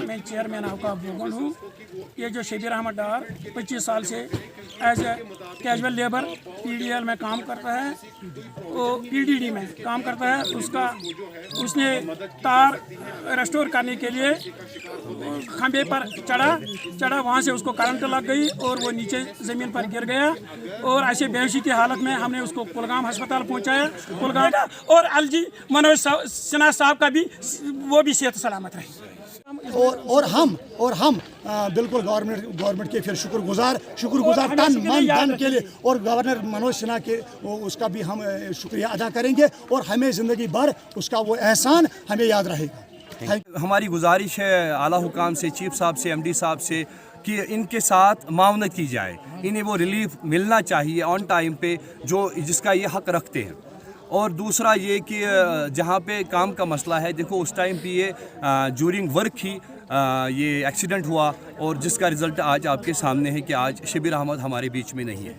मैं चेयरमैन आपका भूगोल हूँ। ये जो शबीर अहमद डार 25 साल से as a casual labour PDL में काम करता है, वो PDD में काम करता है। उसने तार रेस्टोर करने के लिए खंबे पर चढ़ा, वहाँ से उसको करंट लग गई और वो नीचे ज़मीन पर गिर गया और ऐसे बेहोशी की हालत में हमने उसको कुलगाम अस्पताल पहुँचाया। कुलगाम और अलजी मनोज सिन्हा साहब का भी वो भी सेहत सलामत रहे। और हम बिल्कुल गवर्नमेंट के फिर शुक्रगुजार तन मन धन के लिए, और गवर्नर मनोज सिन्हा के उसका भी हम शुक्रिया अदा करेंगे और हमें ज़िंदगी भर उसका वो एहसान हमें याद रहेगा। हमारी गुजारिश है आला हुकाम से, चीफ साहब से, MD साहब से कि इनके साथ मावनत की जाए, इन्हें वो रिलीफ मिलना चाहिए ऑन टाइम पे जो जिसका ये हक रखते हैं। और दूसरा ये कि जहाँ पे काम का मसला है, देखो उस टाइम पे ये ड्यूरिंग वर्क ही ये एक्सीडेंट हुआ और जिसका रिज़ल्ट आज आपके सामने है कि आज शबीर अहमद हमारे बीच में नहीं है।